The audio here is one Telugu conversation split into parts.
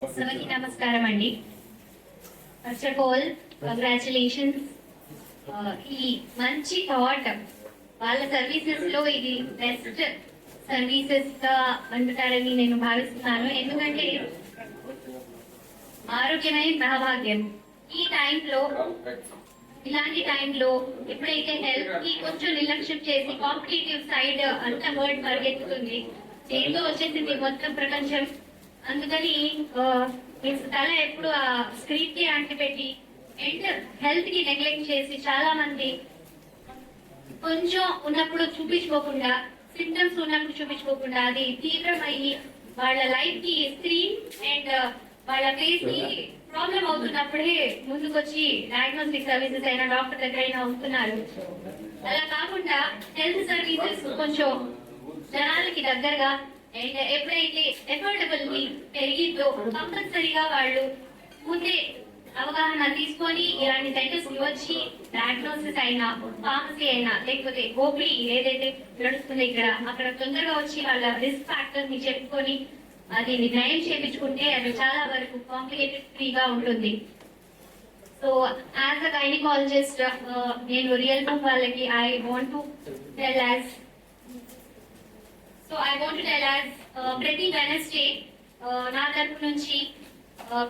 సభకి నమస్కారం అండి. First of all congratulations. ఈ మంచి థాట్ వాళ్ళ సర్వీసెస్ లో ఇది బెస్ట్ సర్వీసెస్ గా అందుతారని నేను భావిస్తున్నాను. ఎందుకంటే ఆరోగ్యమే మహాభాగ్యం. ఈ టైంలో ఇలాంటి టైంలో ఎప్పుడైతే హెల్త్ కి కొంచెం నిర్లక్ష్యం చేసి కాంపిటేటివ్ సైడ్ అంత వర్డ్ పరిగెత్తుతుంది, చేతిలో వచ్చేసింది మొత్తం ప్రపంచం. అందుకని తల ఎప్పుడు ఆ స్క్రీన్ కి అంటిపెట్టి అండ్ హెల్త్ కి నెగ్లెక్ట్ చేసి చాలా మంది కొంచెం ఉన్నప్పుడు చూపించుకోకుండా, సింటమ్స్ ఉన్నప్పుడు చూపించుకోకుండా అది తీవ్రమయ్యి వాళ్ళ లైఫ్ కి స్క్రీన్ అండ్ వాళ్ళ ఫేస్ కి ప్రాబ్లం అవుతున్నప్పుడే ముందుకొచ్చి డయాగ్నోస్టిక్ సర్వీసెస్ అయినా డాక్టర్ దగ్గర అయినా వస్తున్నారు. అలా కాకుండా హెల్త్ సర్వీసెస్ కొంచెం జనాలకి దగ్గరగా అండ్ ఎప్పుడైతే ఎఫోర్డబుల్ పెరిగిద్దో కంపల్సరీగా వాళ్ళు ముందే అవగాహన తీసుకొని ఇలాంటి సెంటర్స్ కి వచ్చి డయాగ్నోసిస్ అయినా, ఫార్మసీ అయినా, లేకపోతే ఓపీ ఏదైతే నడుస్తుందో అక్కడ తొందరగా వచ్చి వాళ్ళ రిస్క్ ఫ్యాక్టర్స్ ని చెప్పుకొని అది నయం చేయించుకుంటే అది చాలా వరకు కాంప్లికేటెడ్ ఫ్రీగా ఉంటుంది. సో యాజ్ అ గైనకాలజిస్ట్ నేను రియల్ బూమ్ వాళ్ళకి ఐ వాంట్ టు టెల్ ప్రతి వెనస్డే నా తరపు నుంచి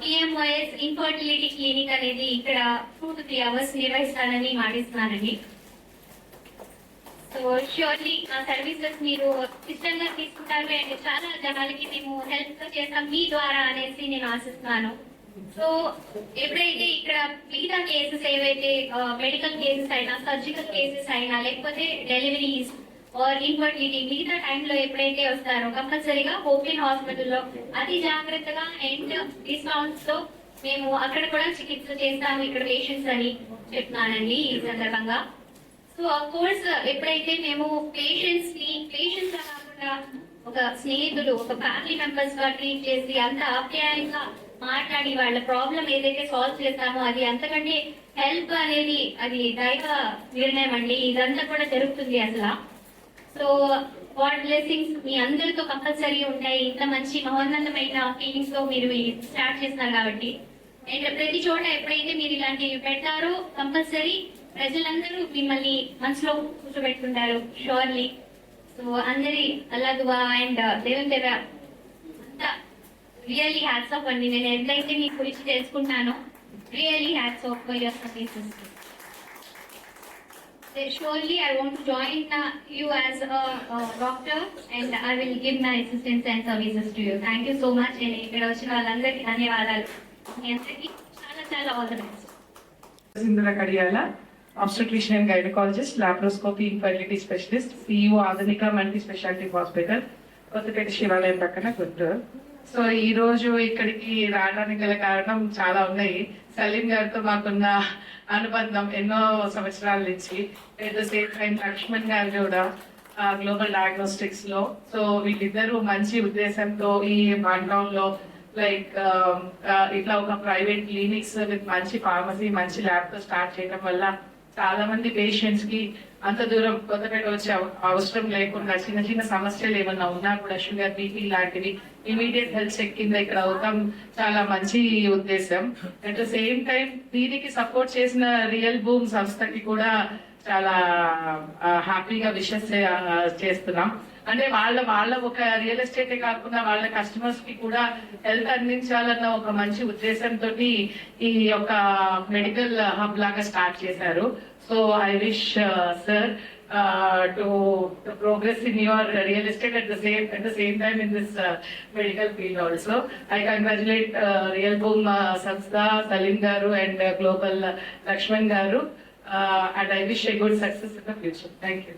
PMOS ఇన్ఫర్టిలిటీ క్లినిక్ అనేది ఇక్కడ 2 to 3 hours నిర్వహిస్తానని మాటిస్తున్నానండి. సో ష్యూర్లీ ఆ సర్వీసెస్ మీరు ఇష్టంగా తీసుకుంటారు అండ్ చాలా జనాలకి మేము హెల్ప్ చేస్తాం మీ ద్వారా అనేసి నేను ఆశిస్తున్నాను. సో ఎప్పుడైతే ఇక్కడ మిగతా కేసెస్ ఏవైతే మెడికల్ కేసెస్ అయినా, సర్జికల్ కేసెస్ అయినా, లేకపోతే డెలివరీస్ ఆర్ ఇన్ఫర్టిలిటీ మిగతా టైంలో ఎప్పుడైతే వస్తారో కంపల్సరీగా ఓపెన్ హాస్పిటల్లో అతి జాగ్రత్తగా అండ్ డిస్కౌంట్స్ తో మేము అక్కడ కూడా చికిత్స చేస్తాము ఇక్కడ పేషెంట్స్ అని చెప్తున్నానండి ఈ సందర్భంగా. సో ఆఫ్ కోర్స్ ఎప్పుడైతే మేము పేషెంట్స్ కాకుండా ఒక స్నేహితులు, ఒక ఫ్యామిలీ మెంబర్స్ గా ట్రీట్ చేసి అంత ఆప్యాయంగా మాట్లాడి వాళ్ళ ప్రాబ్లం ఏదైతే సాల్వ్ చేస్తామో అది అంతకంటే హెల్ప్ అనేది అది దైవ నిర్ణయం అండి. ఇదంతా కూడా జరుగుతుంది అసలు. సో గాడ్ బ్లెస్సింగ్స్ మీ అందరితో కంపల్సరీ ఉంటాయి. ఇంత మంచి మహోన్నతమైన ఫీలింగ్స్ తో మీరు స్టార్ట్ చేస్తున్నారు కాబట్టి అండ్ ప్రతి చోట ఎప్పుడైతే మీరు ఇలాంటివి పెడతారో కంపల్సరీ ప్రజలందరూ మిమ్మల్ని మనసులో కూర్చోబెట్టుకుంటారు షూర్లీ. సో అందరి అల్లా దువా అండ్ దేవుని దగ్గర అంతా రియల్లీ హ్యాట్స్ ఆఫ్ అండి. నేను ఎంతైతే మీ గురించి తెలుసుకుంటానో really hats off for your services. Surely I want to join you as a doctor and I will give my assistance and services to you. Thank you so much. And ఇక్కడ వచ్చిన వాళ్ళందరికీ ధన్యవాదాలు. మీ అందరికీ చాలా చాలా all the best. Indira Kadiyala, obstetrician and gynecologist, laparoscopy infertility specialist, CEO ఆధునిక మల్టీ స్పెషాలిటీ హాస్పిటల్, కొత్తపేట శివాలయం పక్కన గుంటూరు. సో ఈ రోజు ఇక్కడికి రావడానికి గల కారణం చాలా ఉన్నాయి. సలీం గారితో మాకున్న అనుబంధం ఎన్నో సంవత్సరాల నుంచి. At the same time Lakshman garu కూడా గ్లోబల్ డయాగ్నోస్టిక్స్ లో. సో వీళ్ళిద్దరూ మంచి ఉద్దేశంతో ఈ లాక్డౌన్ లో లైక్ ఇట్లా ఒక ప్రైవేట్ క్లినిక్స్ విత్ మంచి ఫార్మసీ, మంచి ల్యాబ్ తో స్టార్ట్ చేయడం వల్ల చాలా మంది పేషెంట్స్ కి అంత దూరం కొత్తపేట వచ్చే అవసరం లేకుండా చిన్న చిన్న సమస్యలు ఏమన్నా ఉన్నా కూడా షుగర్, బీపీ లాంటివి ఇమీడియట్ హెల్త్ చెక్ కింద ఇక్కడ అవుతాం. చాలా మంచి ఉద్దేశం. అట్ ద సేమ్ టైం దీనికి సపోర్ట్ చేసిన రియల్ బూమ్ సంస్థకి కూడా చాలా హ్యాపీగా విషెస్ చేస్తున్నాం. అంటే వాళ్ళ ఒక రియల్ ఎస్టేటే కాకుండా వాళ్ళ కస్టమర్స్ కి కూడా హెల్త్ అందించాలన్న ఒక మంచి ఉద్దేశంతో ఈ యొక్క మెడికల్ హబ్ లాగా స్టార్ట్ చేశారు. So I wish sir to progress in your real estate at the same time in this medical field also. I congratulate Real Boom Sanstha, Salim Garu and Global Lakshman Garu, and I wish a good success in the future. Thank you.